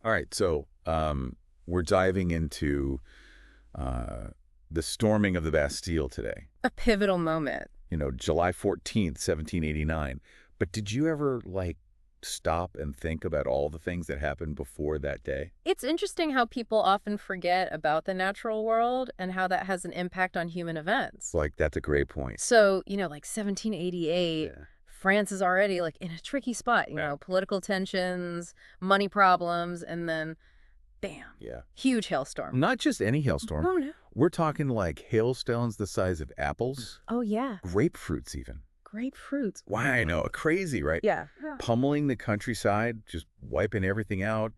All right, so we're diving into uh, the storming of the Bastille today. A pivotal moment. July 14th, 1789. But did you ever, stop and think about all the things that happened before that day? It's interesting how people often forget about the natural world and how that has an impact on human events. That's a great point. So, like 1788, Yeah. France is already like in a tricky spot, Yeah. political tensions, money problems, and then bam, Yeah. huge hailstorm. Not just any hailstorm. Oh, no. We're talking like hailstones the size of apples, Oh, yeah. grapefruits even. Grapefruits. Why, I know, crazy, right? Yeah. Pummeling the countryside, just wiping everything out.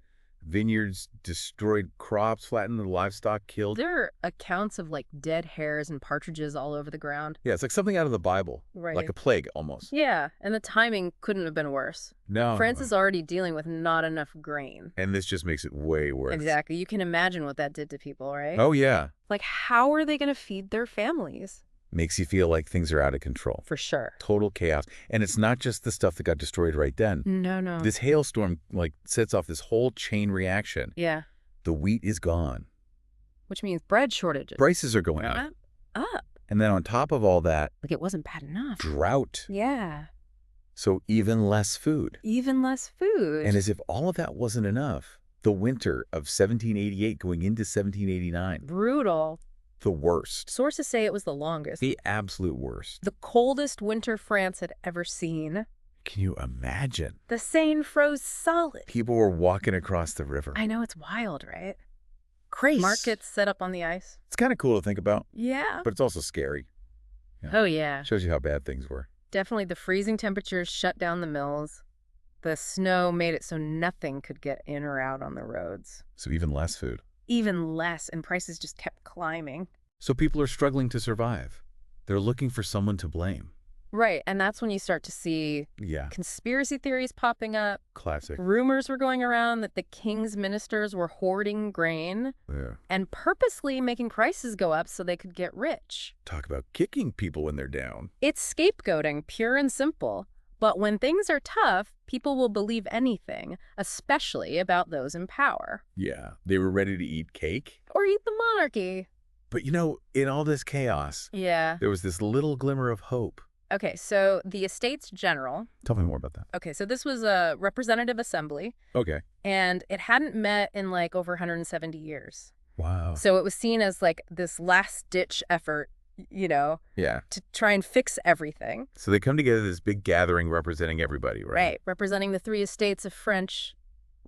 Vineyards destroyed, crops flattened, the livestock killed. There are accounts of like dead hares and partridges all over the ground. Yeah, it's like something out of the Bible. Right. Like a plague, almost. Yeah, and the timing couldn't have been worse. No. France is already dealing with not enough grain. And this just makes it way worse. Exactly. You can imagine what that did to people, right? Oh, yeah. Like, how are they going to feed their families? Makes you feel like things are out of control. For sure. Total chaos. And it's not just the stuff that got destroyed right then. No. This hailstorm, sets off this whole chain reaction. Yeah. The wheat is gone. Which means bread shortages. Prices are going up. Up. And then on top of all that, Like, it wasn't bad enough. drought. Yeah. So even less food. Even less food. And as if all of that wasn't enough, the winter of 1788 going into 1789, brutal. the worst. Sources say it was the longest. The absolute worst. The coldest winter France had ever seen. Can you imagine? The Seine froze solid. People were walking across the river. I know, it's wild, right? Crazy. Markets set up on the ice. It's kind of cool to think about, Yeah. but it's also scary. Yeah. Oh, yeah. Shows you how bad things were. Definitely the freezing temperatures shut down the mills. The snow made it so nothing could get in or out on the roads. So even less food. Even less, and prices just kept climbing. So people are struggling to survive. They're looking for someone to blame. Right, and that's when you start to see Yeah, conspiracy theories popping up. classic. Rumors were going around that the king's ministers were hoarding grain Yeah. and purposely making prices go up so they could get rich. Talk about kicking people when they're down. It's scapegoating, pure and simple. But when things are tough, people will believe anything, especially about those in power. Yeah, they were ready to eat cake. Or eat the monarchy. But in all this chaos, Yeah. there was this little glimmer of hope. Okay, so the Estates General. Tell me more about that. Okay, so this was a representative assembly, Okay. and it hadn't met in like over 170 years. Wow. So it was seen as like this last-ditch effort, Yeah. to try and fix everything. So they come together, this big gathering representing everybody, right? Right, representing the three estates of French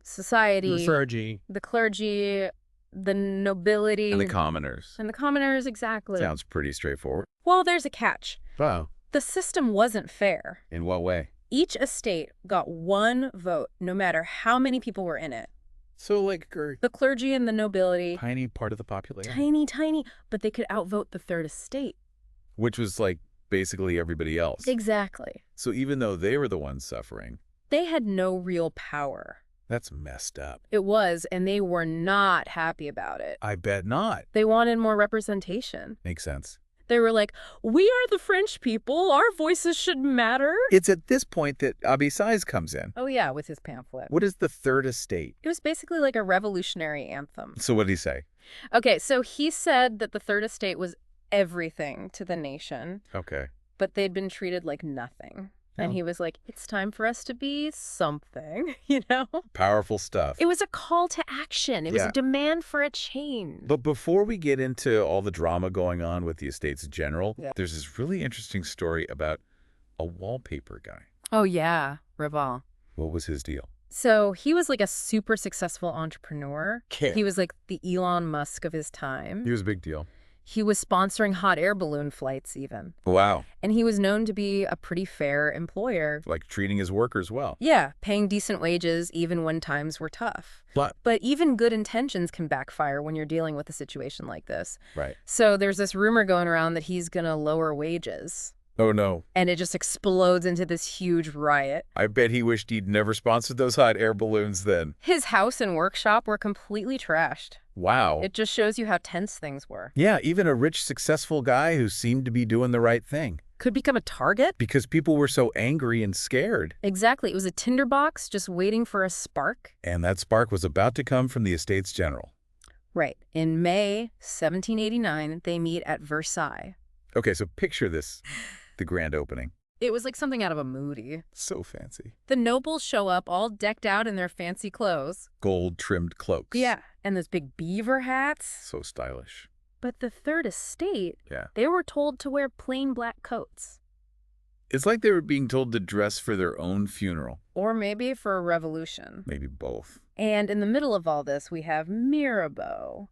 society, Clergy. the clergy, the nobility. And the commoners. And the commoners, exactly. Sounds pretty straightforward. Well, there's a catch. Wow. The system wasn't fair. In what way? Each estate got one vote, no matter how many people were in it. So, The clergy and the nobility, tiny part of the population. tiny, but they could outvote the third estate. Which was basically everybody else. Exactly. So even though they were the ones suffering, They had no real power. that's messed up. It was, and they were not happy about it. I bet not. They wanted more representation. Makes sense. They were like, we are the French people. Our voices should matter. It's at this point that Abbe Sieyes comes in. Oh, yeah, with his pamphlet. What is the third estate? It was basically like a revolutionary anthem. So what did he say? Okay, so he said that the third estate was everything to the nation, Okay. but they'd been treated like nothing. And Oh. he was like, it's time for us to be something, Powerful stuff. It was a call to action. It was Yeah. a demand for a change. But before we get into all the drama going on with the Estates General, Yeah. there's this really interesting story about a wallpaper guy. Oh, yeah, Raval. What was his deal? So he was like a super successful entrepreneur. Okay. He was like the Elon Musk of his time. He was a big deal. He was sponsoring hot air balloon flights even. Wow. And he was known to be a pretty fair employer. Treating his workers well. Yeah, paying decent wages even when times were tough. But even good intentions can backfire when you're dealing with a situation like this. right. So there's this rumor going around that he's going to lower wages. Oh, no. And it just explodes into this huge riot. I bet he wished he'd never sponsored those hot air balloons then. His house and workshop were completely trashed. Wow. It just shows you how tense things were. Yeah, even a rich, successful guy who seemed to be doing the right thing. Could become a target? Because people were so angry and scared. Exactly. It was a tinderbox just waiting for a spark. And that spark was about to come from the Estates General. Right. In May 1789, they meet at Versailles. Okay, so picture this, the grand opening. It was like something out of a movie. So fancy. The nobles show up all decked out in their fancy clothes. Gold-trimmed cloaks. Yeah, and those big beaver hats. So stylish. But the Third Estate, Yeah. they were told to wear plain black coats. It's like they were being told to dress for their own funeral. Or maybe for a revolution. Maybe both. And in the middle of all this, we have Mirabeau.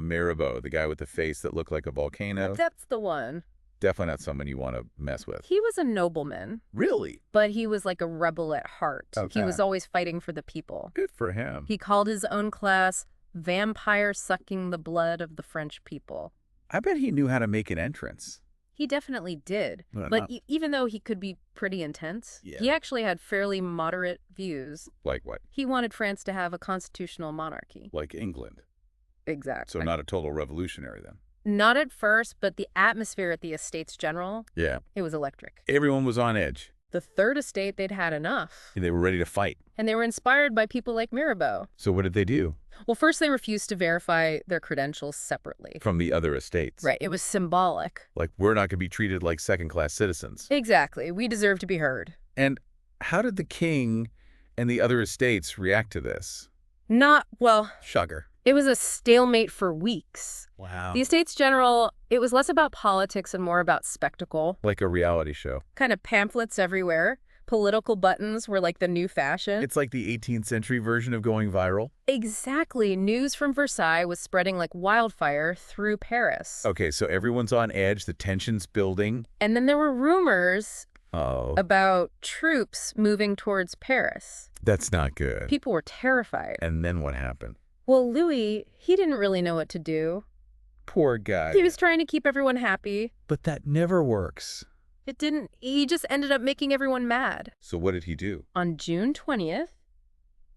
Mirabeau, the guy with the face that looked like a volcano. That's the one. Definitely not someone you want to mess with. He was a nobleman, Really? but he was like a rebel at heart. Okay. He was always fighting for the people. Good for him. He called his own class vampire sucking the blood of the French people. I bet he knew how to make an entrance. He definitely did. Well, But not- even though he could be pretty intense, Yeah. he actually had fairly moderate views. Like what? He wanted France to have a constitutional monarchy. Like England. Exactly. So not a total revolutionary then. Not at first, but the atmosphere at the Estates General, Yeah. it was electric. Everyone was on edge. The Third Estate, they'd had enough. They were ready to fight. And they were inspired by people like Mirabeau. So what did they do? Well, first they refused to verify their credentials separately. From the other estates. Right, it was symbolic. Like, we're not going to be treated like second-class citizens. Exactly, we deserve to be heard. And how did the king and the other estates react to this? Well, Sugar. it was a stalemate for weeks. Wow. The Estates General, it was less about politics and more about spectacle. Like a reality show. Kind of pamphlets everywhere. Political buttons were like the new fashion. It's like the 18th century version of going viral. Exactly. News from Versailles was spreading like wildfire through Paris. Okay, so everyone's on edge, the tension's building. And then there were rumors Oh, about troops moving towards Paris. that's not good. People were terrified. And then what happened? Well, Louis, he didn't really know what to do. Poor guy. He was trying to keep everyone happy. But that never works. It didn't. He just ended up making everyone mad. So what did he do? On June 20th,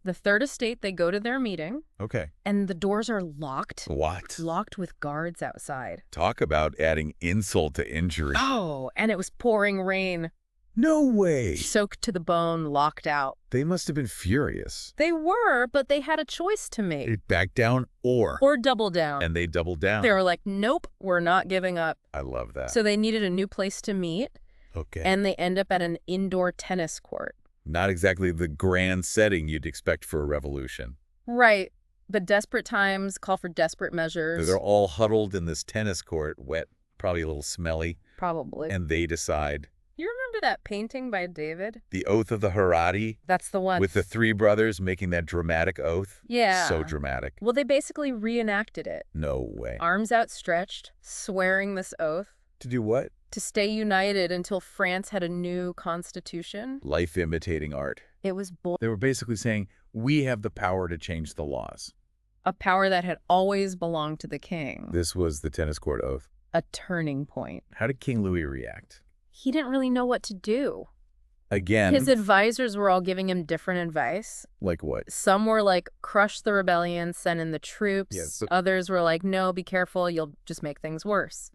the Third Estate, they go to their meeting, Okay. and the doors are locked. What? Locked with guards outside. Talk about adding insult to injury. Oh, and it was pouring rain. No way. Soaked to the bone, locked out. They must have been furious. They were, but they had a choice to make. They backed down or Double down. and they doubled down. They were like, nope, we're not giving up. I love that. So they needed a new place to meet, Okay. and they end up at an indoor tennis court. Not exactly the grand setting you'd expect for a revolution. Right. But desperate times call for desperate measures. They're all huddled in this tennis court, wet, probably a little smelly, Probably. and they decide You remember that painting by David? the oath of the Harati That's the one. with the three brothers making that dramatic oath. Yeah. So dramatic. Well, they basically reenacted it. No way. Arms outstretched, swearing this oath To do what? to stay united until France had a new constitution. Life imitating art. It was They were basically saying, we have the power to change the laws. a power that had always belonged to the king. This was the tennis court oath. A turning point. How did King Louis react? He didn't really know what to do. Again, His advisors were all giving him different advice. like what? Some were like, crush the rebellion, send in the troops. Yeah, so- Others were like, no, be careful, you'll just make things worse.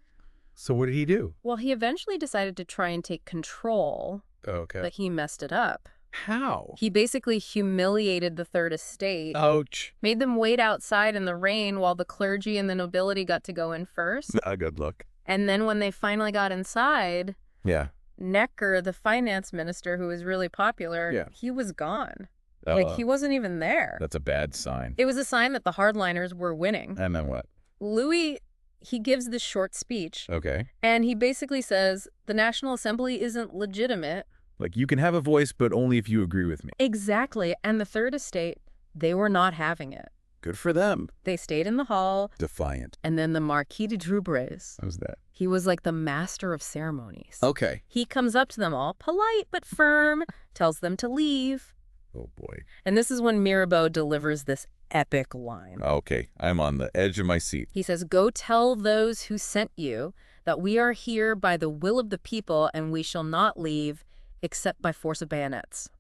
So what did he do? Well, he eventually decided to try and take control, Okay. but he messed it up. How? He basically humiliated the Third Estate, Ouch. made them wait outside in the rain while the clergy and the nobility got to go in first. A good look. And then when they finally got inside, Yeah. Necker, the finance minister who was really popular, Yeah. he was gone. Uh-oh. Like, he wasn't even there. That's a bad sign. It was a sign that the hardliners were winning. And then what? Louis, he gives this short speech, Okay. and he basically says the National Assembly isn't legitimate. Like, you can have a voice, but only if you agree with me. Exactly. And the Third Estate, they were not having it. Good for them. They stayed in the hall, Defiant. and then the Marquis de Drubres, How's that? he was like the master of ceremonies. Okay. He comes up to them all, polite but firm, tells them to leave. Oh, boy. And this is when Mirabeau delivers this epic line. Okay. I'm on the edge of my seat. He says, go tell those who sent you that we are here by the will of the people and we shall not leave except by force of bayonets.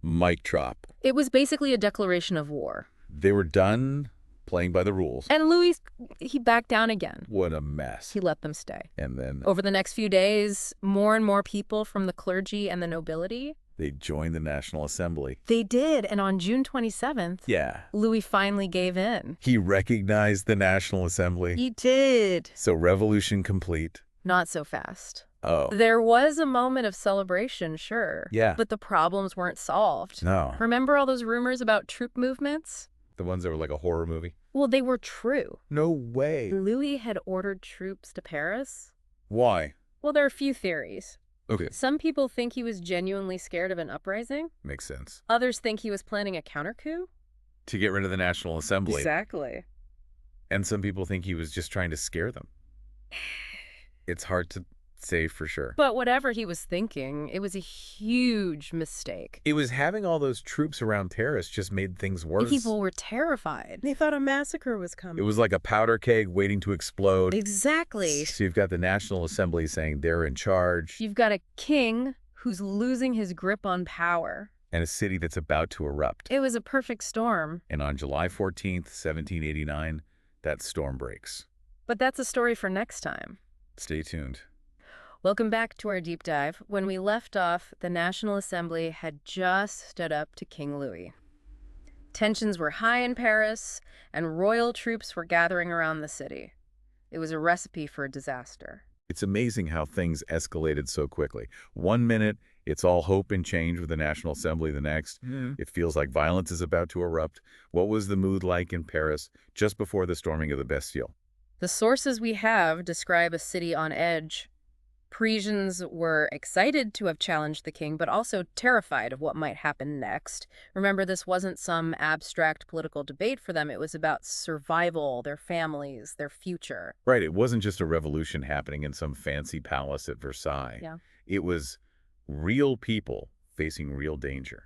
Mic drop. It was basically a declaration of war. They were done playing by the rules. And Louis, he backed down again. What a mess. He let them stay. And then Over the next few days, more and more people from the clergy and the nobility, they joined the National Assembly. they did. And on June 27th, Yeah. Louis finally gave in. He recognized the National Assembly. He did. So revolution complete. Not so fast. Oh. There was a moment of celebration, sure. Yeah. But the problems weren't solved. No. Remember all those rumors about troop movements? The ones that were like a horror movie? Well, they were true. No way. Louis had ordered troops to Paris. Why? Well, there are a few theories. Okay. Some people think he was genuinely scared of an uprising. Makes sense. Others think he was planning a counter coup. To get rid of the National Assembly. Exactly. And some people think he was just trying to scare them. It's hard to say for sure. But whatever he was thinking, it was a huge mistake. It was having all those troops around Paris just made things worse. People were terrified. They thought a massacre was coming. It was like a powder keg waiting to explode. Exactly. So you've got the National Assembly saying they're in charge, You've got a king who's losing his grip on power. and a city that's about to erupt. It was a perfect storm. And on July 14th, 1789, that storm breaks. But that's a story for next time. Stay tuned. Welcome back to our deep dive. When we left off, the National Assembly had just stood up to King Louis. Tensions were high in Paris, and royal troops were gathering around the city. It was a recipe for a disaster. It's amazing how things escalated so quickly. 1 minute, it's all hope and change with the National Assembly. The next, it feels like violence is about to erupt. What was the mood like in Paris just before the storming of the Bastille? The sources we have describe a city on edge. Parisians were excited to have challenged the king, but also terrified of what might happen next. Remember, this wasn't some abstract political debate for them. It was about survival, their families, their future. Right, it wasn't just a revolution happening in some fancy palace at Versailles. Yeah. It was real people facing real danger.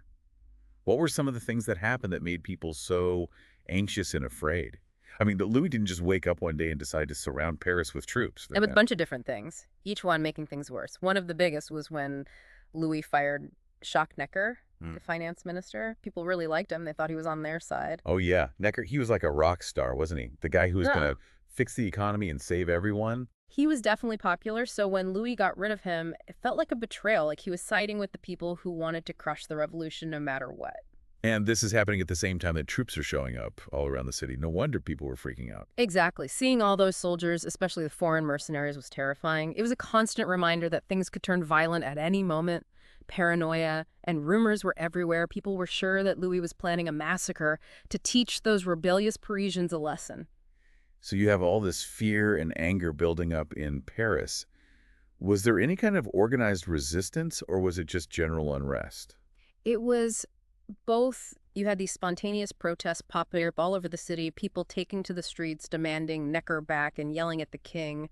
What were some of the things that happened that made people so anxious and afraid? I mean, Louis didn't just wake up one day and decide to surround Paris with troops. And with a bunch of different things, each one making things worse. One of the biggest was when Louis fired Jacques Necker, the finance minister. People really liked him. They thought he was on their side. Oh, yeah. Necker, he was like a rock star, wasn't he? The guy who was Yeah. going to fix the economy and save everyone. He was definitely popular, so when Louis got rid of him, it felt like a betrayal, like he was siding with the people who wanted to crush the revolution no matter what. And this is happening at the same time that troops are showing up all around the city. No wonder people were freaking out. Exactly. Seeing all those soldiers, especially the foreign mercenaries, was terrifying. It was a constant reminder that things could turn violent at any moment. Paranoia and rumors were everywhere. People were sure that Louis was planning a massacre to teach those rebellious Parisians a lesson. So you have all this fear and anger building up in Paris. Was there any kind of organized resistance, or was it just general unrest? It was both. You had these spontaneous protests popping up all over the city, people taking to the streets, demanding Necker back and yelling at the king.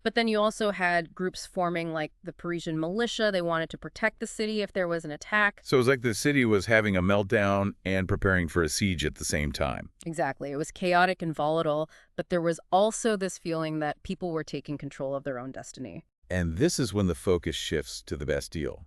But then you also had groups forming like the Parisian militia. They wanted to protect the city if there was an attack. So it was like the city was having a meltdown and preparing for a siege at the same time. Exactly. It was chaotic and volatile, but there was also this feeling that people were taking control of their own destiny. And this is when the focus shifts to the Bastille.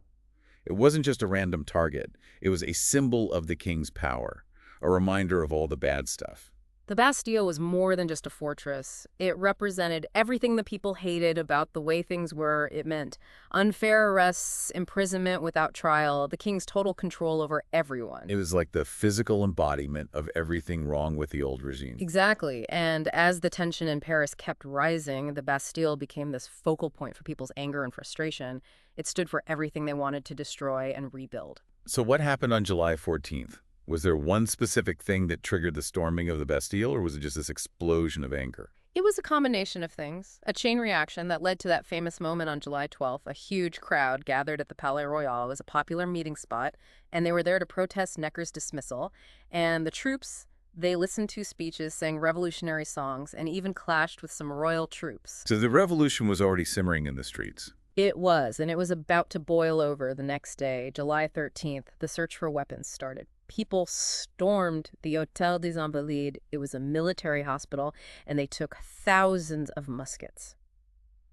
It wasn't just a random target. It was a symbol of the king's power, a reminder of all the bad stuff. The Bastille was more than just a fortress. It represented everything the people hated about the way things were. It meant unfair arrests, imprisonment without trial, the king's total control over everyone. It was like the physical embodiment of everything wrong with the old regime. Exactly. And as the tension in Paris kept rising, the Bastille became this focal point for people's anger and frustration. It stood for everything they wanted to destroy and rebuild. So what happened on July 14th? Was there one specific thing that triggered the storming of the Bastille, or was it just this explosion of anger? It was a combination of things, a chain reaction that led to that famous moment on July 12th. A huge crowd gathered at the Palais Royal. It was a popular meeting spot, and they were there to protest Necker's dismissal. And the troops, they listened to speeches, sang revolutionary songs, and even clashed with some royal troops. So the revolution was already simmering in the streets. It was, and it was about to boil over the next day, July 13th. The search for weapons started. People stormed the Hôtel des Invalides. It was a military hospital, and they took thousands of muskets.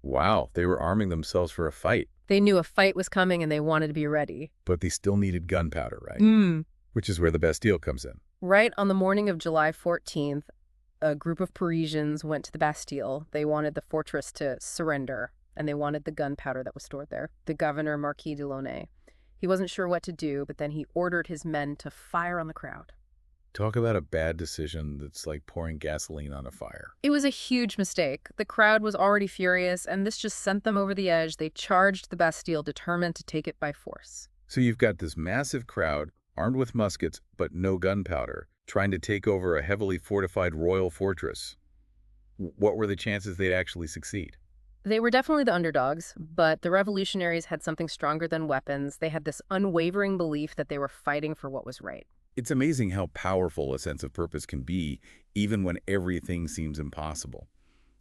Wow, they were arming themselves for a fight. They knew a fight was coming, and they wanted to be ready. But they still needed gunpowder, right? Which is where the Bastille comes in. Right on the morning of July 14th, a group of Parisians went to the Bastille. They wanted the fortress to surrender, and they wanted the gunpowder that was stored there. The governor, Marquis de Launay, he wasn't sure what to do, but then he ordered his men to fire on the crowd. Talk about a bad decision that's like pouring gasoline on a fire. It was a huge mistake. The crowd was already furious, and this just sent them over the edge. They charged the Bastille, determined to take it by force. So you've got this massive crowd, armed with muskets, but no gunpowder, trying to take over a heavily fortified royal fortress. What were the chances they'd actually succeed? They were definitely the underdogs, but the revolutionaries had something stronger than weapons. They had this unwavering belief that they were fighting for what was right. It's amazing how powerful a sense of purpose can be, even when everything seems impossible.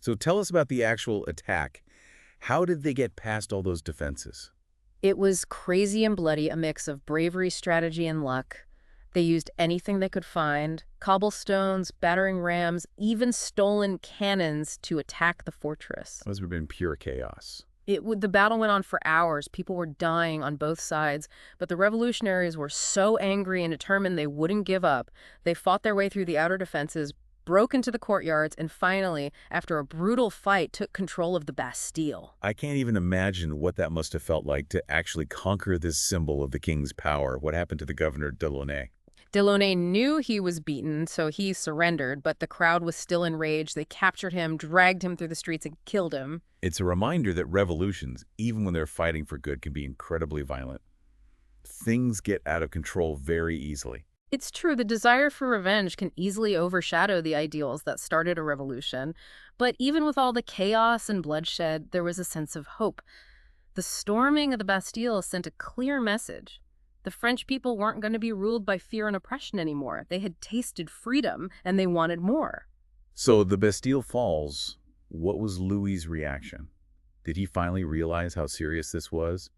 So tell us about the actual attack. How did they get past all those defenses? It was crazy and bloody, a mix of bravery, strategy, and luck. They used anything they could find, cobblestones, battering rams, even stolen cannons to attack the fortress. Must have been pure chaos. The battle went on for hours. People were dying on both sides, but the revolutionaries were so angry and determined they wouldn't give up. They fought their way through the outer defenses, broke into the courtyards, and finally, after a brutal fight, took control of the Bastille. I can't even imagine what that must have felt like to actually conquer this symbol of the king's power. What happened to the governor de Launay? Delaunay knew he was beaten, so he surrendered, but the crowd was still enraged. They captured him, dragged him through the streets, and killed him. It's a reminder that revolutions, even when they're fighting for good, can be incredibly violent. Things get out of control very easily. It's true, the desire for revenge can easily overshadow the ideals that started a revolution. But even with all the chaos and bloodshed, there was a sense of hope. The storming of the Bastille sent a clear message. The French people weren't going to be ruled by fear and oppression anymore. They had tasted freedom, and they wanted more. So the Bastille falls. What was Louis's reaction? Did he finally realize how serious this was?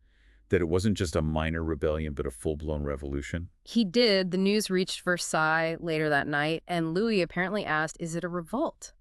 That it wasn't just a minor rebellion, but a full-blown revolution? He did. The news reached Versailles later that night, and Louis apparently asked, "Is it a revolt?"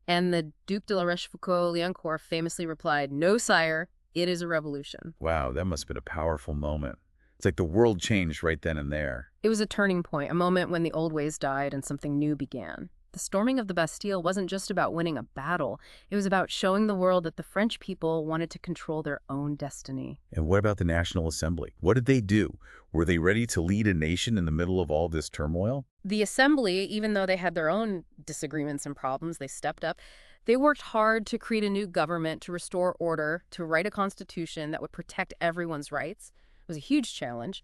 And the Duc de la Rochefoucauld-Liancourt famously replied, "No, sire, it is a revolution." Wow, that must have been a powerful moment. It's like the world changed right then and there. It was a turning point, a moment when the old ways died and something new began. The storming of the Bastille wasn't just about winning a battle. It was about showing the world that the French people wanted to control their own destiny. And what about the National Assembly? What did they do? Were they ready to lead a nation in the middle of all this turmoil? The Assembly, even though they had their own disagreements and problems, they stepped up. They worked hard to create a new government, to restore order, to write a constitution that would protect everyone's rights. It was a huge challenge.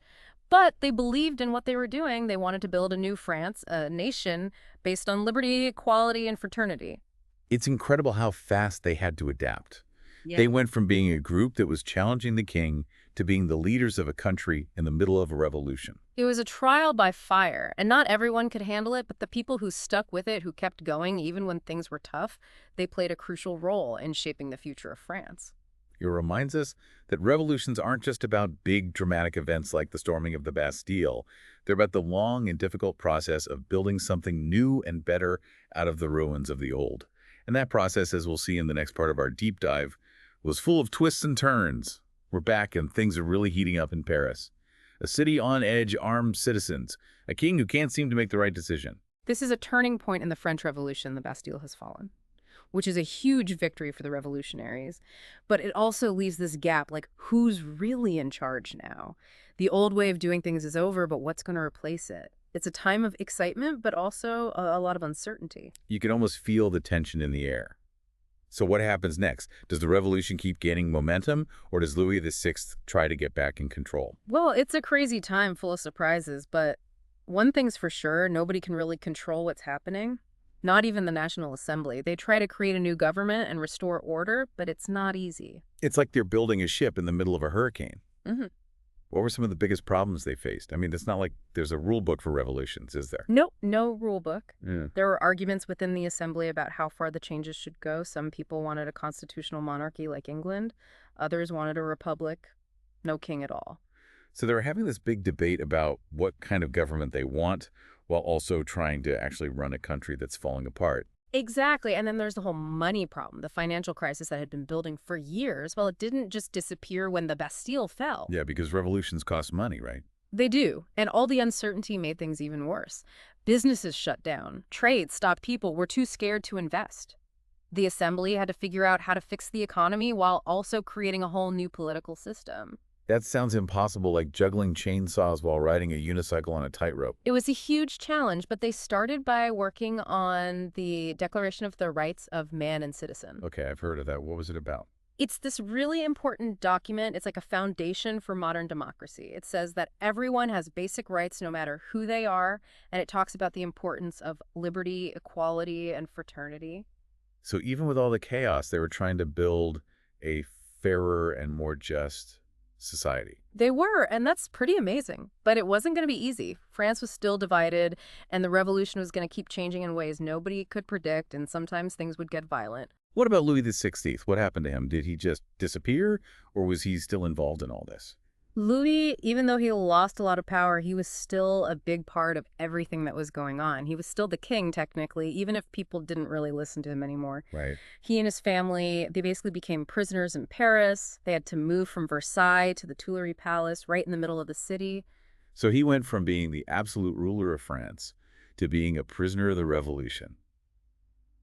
But they believed in what they were doing. They wanted to build a new France, a nation based on liberty, equality, and fraternity. It's incredible how fast they had to adapt. Yeah. They went from being a group that was challenging the king to being the leaders of a country in the middle of a revolution. It was a trial by fire, and not everyone could handle it, but the people who stuck with it, who kept going even when things were tough, they played a crucial role in shaping the future of France. It reminds us that revolutions aren't just about big dramatic events like the storming of the Bastille. They're about the long and difficult process of building something new and better out of the ruins of the old. And that process, as we'll see in the next part of our deep dive, was full of twists and turns. We're back and things are really heating up in Paris. A city on edge, armed citizens, a king who can't seem to make the right decision. This is a turning point in the French Revolution. The Bastille has fallen, which is a huge victory for the revolutionaries. But it also leaves this gap, like, who's really in charge now? The old way of doing things is over, but what's going to replace it? It's a time of excitement, but also a lot of uncertainty. You can almost feel the tension in the air. So what happens next? Does the revolution keep gaining momentum, or does Louis VI try to get back in control? Well, it's a crazy time full of surprises, but one thing's for sure, nobody can really control what's happening. Not even the National Assembly. They try to create a new government and restore order, but it's not easy. It's like they're building a ship in the middle of a hurricane. Mm-hmm. What were some of the biggest problems they faced? I mean, it's not like there's a rule book for revolutions, is there? Nope, no rule book. Yeah. There were arguments within the assembly about how far the changes should go. Some people wanted a constitutional monarchy like England. Others wanted a republic, no king at all. So they were having this big debate about what kind of government they want, while also trying to actually run a country that's falling apart. Exactly. And then there's the whole money problem, the financial crisis that had been building for years. Well, it didn't just disappear when the Bastille fell. Yeah, because revolutions cost money, right? They do, and all the uncertainty made things even worse. Businesses shut down, trade stopped, people were too scared to invest. The assembly had to figure out how to fix the economy while also creating a whole new political system. That sounds impossible, like juggling chainsaws while riding a unicycle on a tightrope. It was a huge challenge, but they started by working on the Declaration of the Rights of Man and Citizen. Okay, I've heard of that. What was it about? It's this really important document. It's like a foundation for modern democracy. It says that everyone has basic rights no matter who they are, and it talks about the importance of liberty, equality, and fraternity. So even with all the chaos, they were trying to build a fairer and more just society. They were, and that's pretty amazing. But it wasn't going to be easy. France was still divided, and the revolution was going to keep changing in ways nobody could predict, and sometimes things would get violent. What about Louis XVI? What happened to him? Did he just disappear, or was he still involved in all this? Louis, even though he lost a lot of power, he was still a big part of everything that was going on. He was still the king, technically, even if people didn't really listen to him anymore. Right. He and his family, they basically became prisoners in Paris. They had to move from Versailles to the Tuileries Palace, right in the middle of the city. So he went from being the absolute ruler of France to being a prisoner of the revolution.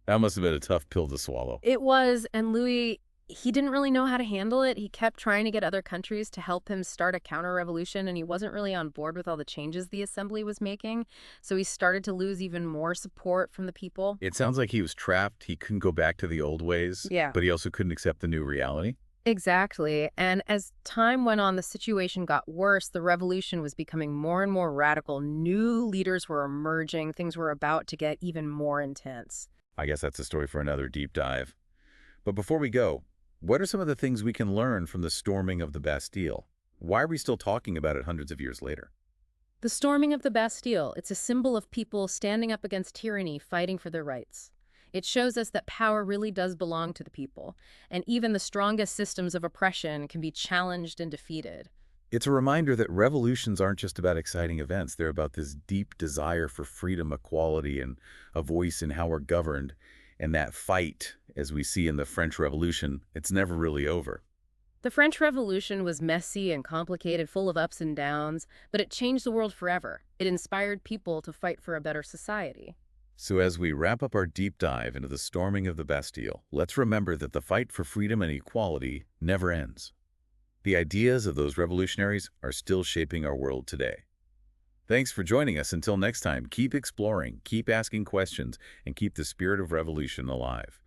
That must have been a tough pill to swallow. It was, and Louis, he didn't really know how to handle it. He kept trying to get other countries to help him start a counter-revolution, and he wasn't really on board with all the changes the assembly was making. So he started to lose even more support from the people. It sounds like he was trapped. He couldn't go back to the old ways, Yeah. but he also couldn't accept the new reality. Exactly. And as time went on, the situation got worse. The revolution was becoming more and more radical. New leaders were emerging. Things were about to get even more intense. I guess that's a story for another deep dive. But before we go, what are some of the things we can learn from the storming of the Bastille? Why are we still talking about it hundreds of years later? The storming of the Bastille, it's a symbol of people standing up against tyranny, fighting for their rights. It shows us that power really does belong to the people, and even the strongest systems of oppression can be challenged and defeated. It's a reminder that revolutions aren't just about exciting events. They're about this deep desire for freedom, equality, and a voice in how we're governed. And that fight, as we see in the French Revolution, it's never really over. The French Revolution was messy and complicated, full of ups and downs, but it changed the world forever. It inspired people to fight for a better society. So as we wrap up our deep dive into the storming of the Bastille, let's remember that the fight for freedom and equality never ends. The ideas of those revolutionaries are still shaping our world today. Thanks for joining us. Until next time, keep exploring, keep asking questions, and keep the spirit of revolution alive.